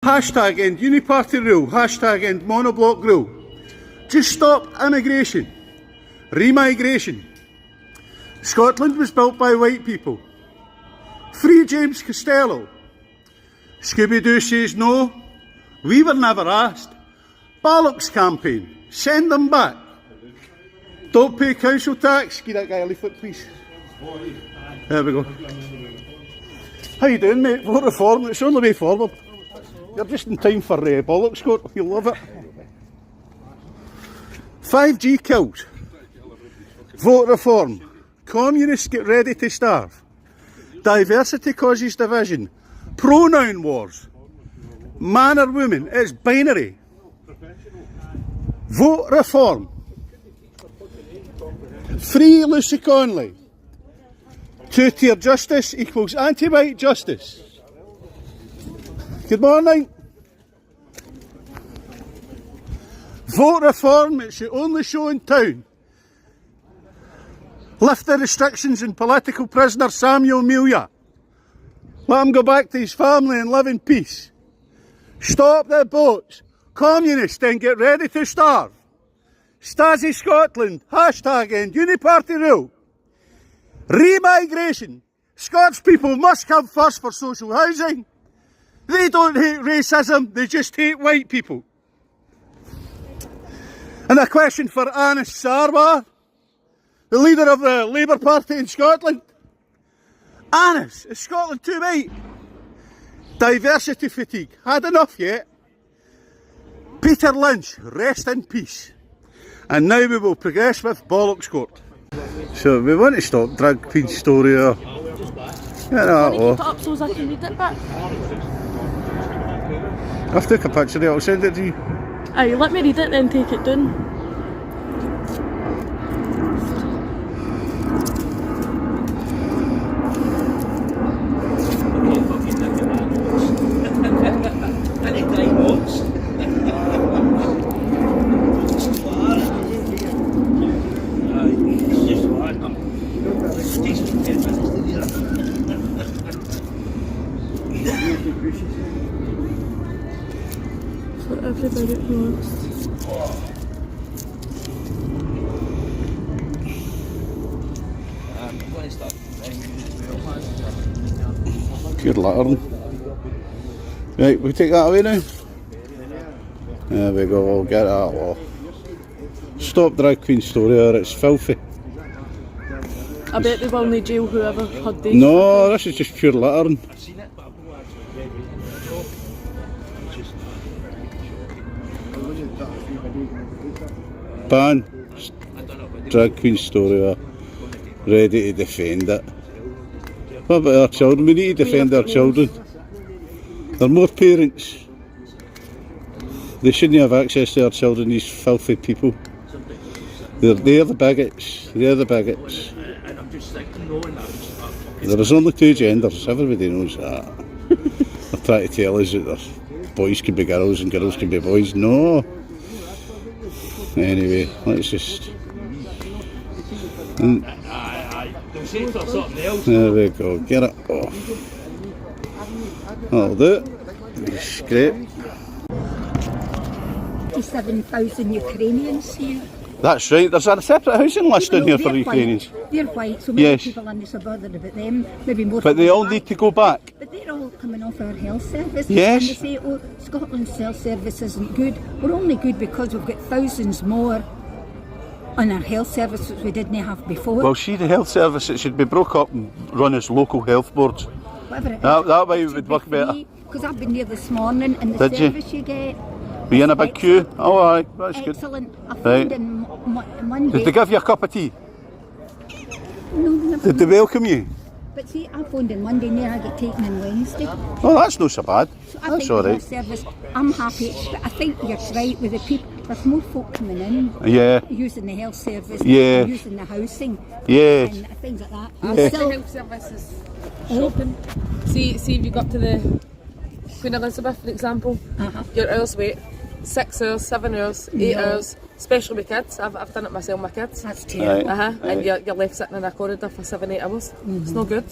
Hashtag end uniparty rule, hashtag end monoblock rule. Just stop immigration, remigration. Scotland was built by white people. Free James Costello. Scooby-Doo says no. We were never asked. Bollox campaign. Send them back. Don't pay council tax. Give that guy a leaflet, please. There we go. How you doing, mate? Vote reform. It's the only way forward. You're just in time for Bollox Court. You'll love it. 5G kills. Vote reform. Communists get ready to starve. Diversity causes division. Pronoun wars. Man or woman. It's binary. Vote reform. Free Lucy Conley. Two-tier justice equals anti-white justice. Good morning. Vote reform, it's the only show in town. Lift the restrictions on political prisoner Samuel Melia. Let him go back to his family and live in peace. Stop the boats. Communists then get ready to starve. Stasi Scotland, hashtag end uniparty rule. Remigration. Scots people must come first for social housing. They don't hate racism, they just hate white people. And a question for Anis Sarwar, the leader of the Labour Party in Scotland. Anis, is Scotland too white? Diversity fatigue, had enough yet? Peter Lynch, rest in peace. And now we will progress with Bollox Court. So we want to stop drag queen story or... Yeah, no, keep it up so I can read it back. I've took a picture of it, I'll send it to you. Aye, let me read it then take it down. For everybody who wants. Good lantern. Right, we take that away now. There we go, we'll get that off. Stop drag queen story or it's filthy. I bet they will need jail whoever had these. No, this is just pure littering. Ban drag queen story, ready to defend it. What about our children? We need to defend our children. There are more parents. They shouldn't have access to our children, these filthy people. They're the bigots. They're the bigots. There is only two genders, everybody knows that. They're trying to tell us that boys can be girls and girls can be boys. No. Anyway, let's just... There we go, get it off. That'll do it. Great. 57,000 Ukrainians here. That's right, there's a separate housing list in here for Ukrainians. They're white, so many people aren't so bothered about them. Maybe more. But they all need to go back. But they're all coming off our health service. Yes. And they say, oh, Scotland's health service isn't good. We're only good because we've got thousands more on our health service which we didn't have before. Well, see, the health service, it should be broke up and run as local health boards. Whatever it is, That way it would work better. Because I've been there this morning and the service you get. Were you in a big queue? Oh, aye, that's good. Excellent. I phoned in Monday. Did they give you a cup of tea? No, never. Did they welcome you? But see, I phoned in Monday and then I get taken on Wednesday. Oh, that's not so bad. So I That's think all the right. service, I'm happy, but I think you're right with the people. There's more folk coming in, Yeah. using the health service, Yeah. using the housing, Yes. and things like that. Yeah. Still, Health services shopping. See if you go up to the Queen Elizabeth, for example, your hours wait, 6 hours, 7 hours, 8 hours, especially with kids. I've done it myself with my kids. that's terrible. Right. And you're left sitting in a corridor for 7-8 hours. It's no good.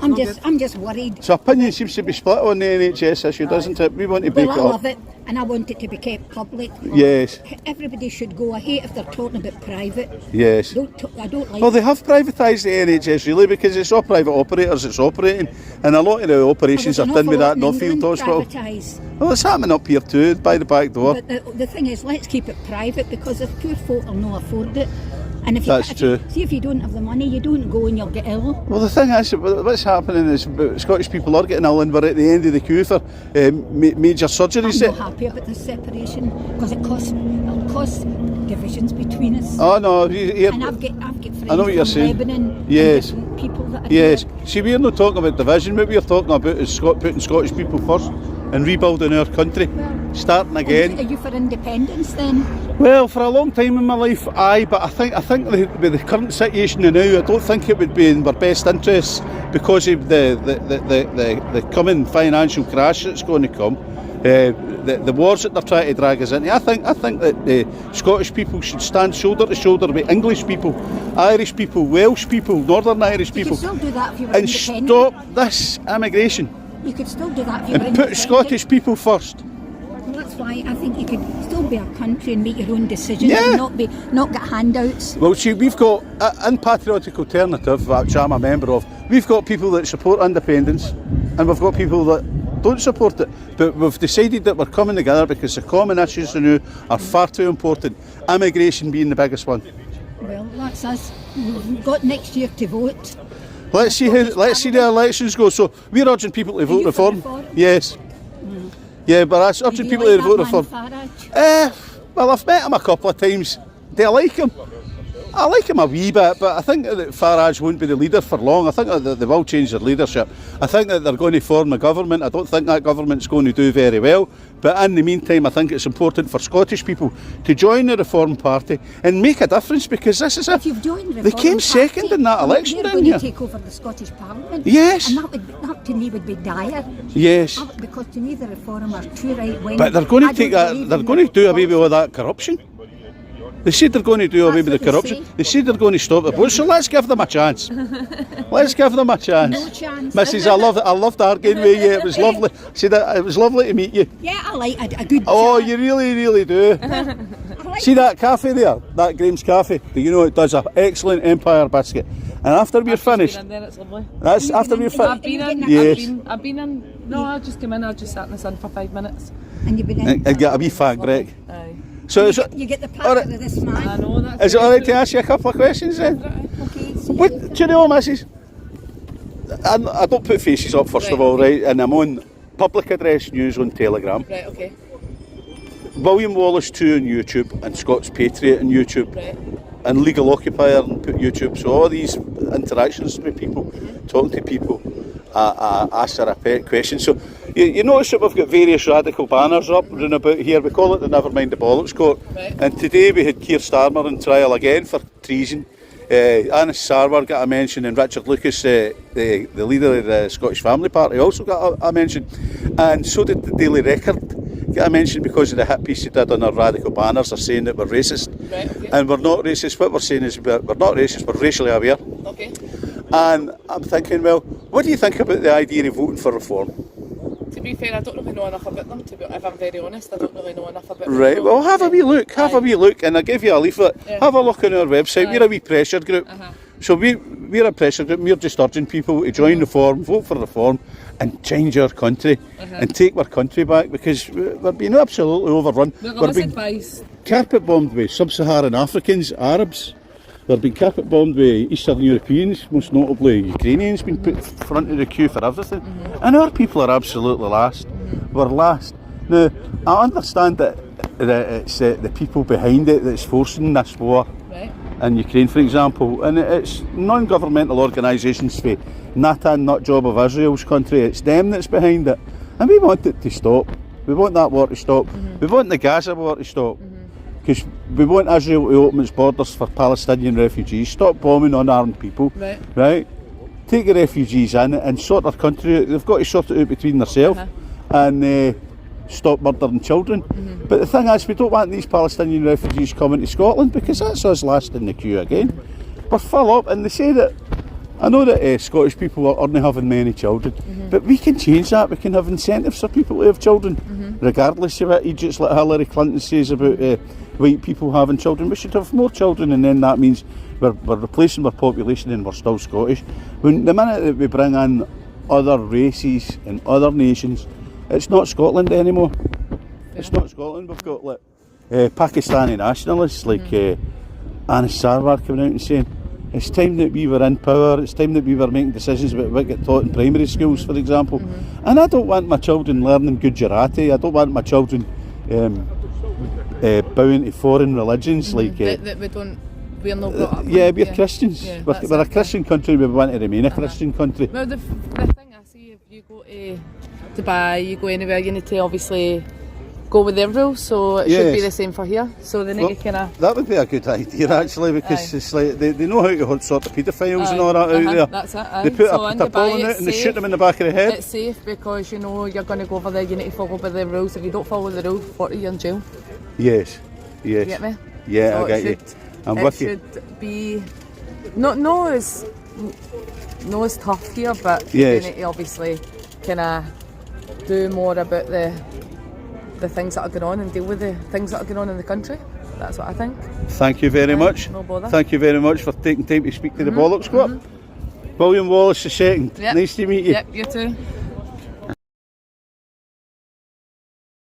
I'm just worried. So opinion seems to be split on the NHS issue, doesn't it? We want to break Well, I it up. love it, and I want it to be kept public. Yes, Everybody should go. I hate if they're talking about private. yes. I don't like. Well, they have privatised the NHS really because it's all private operators it's operating, and a lot of the operations are done with that Northfield Hospital. Privatise. Well, it's happening up here too, by the back door. But the thing is, let's keep it private because if poor folk will not afford it, and if That's true. See, if you don't have the money, you don't go and you'll get ill. Well, the thing is, what's happening is Scottish people are getting ill and we're at the end of the queue for major surgeries. I'm not happy about this separation because it'll cost divisions between us. Oh no, And I've got friends I know what you're from saying. Lebanon. Yes. And different people that are yes. here. See, we're not talking about division. What we're talking about is putting Scottish people first and rebuilding our country, starting again. Are you for independence then? Well, for a long time in my life, aye, but I think with the current situation now, I don't think it would be in our best interests because of the coming financial crash that's going to come. The wars that they're trying to drag us into. I think that the Scottish people should stand shoulder to shoulder with English people, Irish people, Welsh people, Northern Irish You people, could still do that if you were and independent. stop this immigration You could still do that if you were and put independent. Scottish people first. Well, that's why I think you could still be a country and make your own decisions Yeah. and not get handouts. Well, see, we've got, in Patriotic Alternative, which I'm a member of, we've got people that support independence and we've got people that don't support it. But we've decided that we're coming together because the common issues now are far too important, immigration being the biggest one. Well, that's us. We've got next year to vote. Let's see the elections go. So we're urging people to vote you for reform. reform? Yes. Yeah, but that's urging Do you people like to vote that man reform. Farage? Well, I've met him a couple of times. Do I like him? I like him a wee bit, but I think that Farage won't be the leader for long. I think that they will change their leadership. I think that they're going to form a government. I don't think that government's going to do very well. But in the meantime, I think it's important for Scottish people to join the Reform Party and make a difference because this is If you've joined They Reform came second Party, in that election, they're didn't going you? to take over the Scottish Parliament. Yes. And that to me would be dire. Yes. Because to me the Reform are too right wing. But they're going to take that. They're going to do away with all that corruption. They said they're going to do away with the That's what they corruption. say. They said they're going to stop the vote. So let's give them a chance. Let's give them a chance. No chance. Mrs. I loved arguing with you. It was lovely. Said it was lovely to meet you. Yeah, I like a good Oh, chat. you really, really do. I like See that cafe there? That Graham's Cafe. Do you know it does an excellent Empire biscuit? And after we're finished, Been in there, it's lovely. that's after we're I've finished. been in. Yes. I've been in. No, I just came in. I just sat in the sun for 5 minutes. And you've been in. And get a wee fat Greg. Aye. So is You get the all patter right. of this I man. know that's. Is it alright to ask you a couple of questions then? Okay, so What, do you know, Mrs? I don't put faces up first of all, right? And I'm on public address news on Telegram. Right. Okay. William Wallace 2 on YouTube and Scots Patriot on YouTube Right. and Legal Occupier on YouTube. So all these interactions with people, talking to people, ask her a pet question. So you notice that we've got various radical banners up round about here. We call it the Never Mind the Bollox Court. Right. And today we had Keir Starmer on trial again for treason. Anis Sarwar got a mention and Richard Lucas, the leader of the Scottish Family Party, also got a mention. And so did the Daily Record get a mention because of the hit piece he did on our radical banners. They're saying that we're racist. Right. Okay. And we're not racist. What we're saying is we're not racist, we're racially aware. Okay. And I'm thinking, well, what do you think about the idea of voting for reform? To be fair, I don't really know enough about them. If I'm very honest, I don't really know enough about them. Right, well, have a wee look, and I'll give you a leaflet. Yeah. Have a look on our website. Aye. We're a wee pressure group. So we're a pressure group. We're just urging people to join reform, vote for reform, and change our country and take our country back because we're being absolutely overrun. Look, We're what's being advice? carpet bombed with sub-Saharan Africans, Arabs. They've been carpet bombed with Eastern Europeans, most notably Ukrainians, been put front of the queue for everything. And our people are absolutely last. We're last. Now, I understand that it's the people behind it that's forcing this war Right. in Ukraine, for example, and it's non-governmental organisations for NATO and Nut Job of Israel's country. It's them that's behind it, and we want it to stop. We want that war to stop. We want the Gaza war to stop because we want Israel to open its borders for Palestinian refugees. Stop bombing unarmed people. Right. Right. Take the refugees in and sort their country out. They've got to sort it out between themselves and stop murdering children. But the thing is, we don't want these Palestinian refugees coming to Scotland because that's us last in the queue again. We're full up, and they say that I know that Scottish people aren't having many children, but we can change that. We can have incentives for people to have children, regardless of what idiots like Hillary Clinton says about white people having children. We should have more children, and then that means we're replacing our population and we're still Scottish. When the minute that we bring in other races and other nations, it's not Scotland anymore. It's not Scotland. We've got like Pakistani nationalists like Anis Sarwar coming out and saying it's time that we were in power, it's time that we were making decisions about what get taught in primary schools, for example. And I don't want my children learning Gujarati. I don't want my children bowing to foreign religions like that we're not brought up yeah, we're Christians. Yeah, we're a Christian country. We want to remain a Christian country. Well, the thing I see, if you go to Dubai, you go anywhere, you need to obviously go with their rules, so it should be the same for here. So they need to kind of... That would be a good idea actually, because it's like they know how to sort of paedophiles and all that out there. That's it. They put so a ball in it and they shoot them in the back of the head. It's safe because you know you're going to go over there, you need to follow by the rules. If you don't follow the rules, 40 you're in jail. Yes. You get me? Yeah, so I get you. I'm with you. It should be no as tough here, but yes. you need to obviously kind of do more about the things that are going on and deal with the things that are going on in the country. That's what I think. Thank you very much. No bother. Thank you very much for taking time to speak to the Bollox Court. William Wallace II. Yep. Nice to meet you. Yep, you too.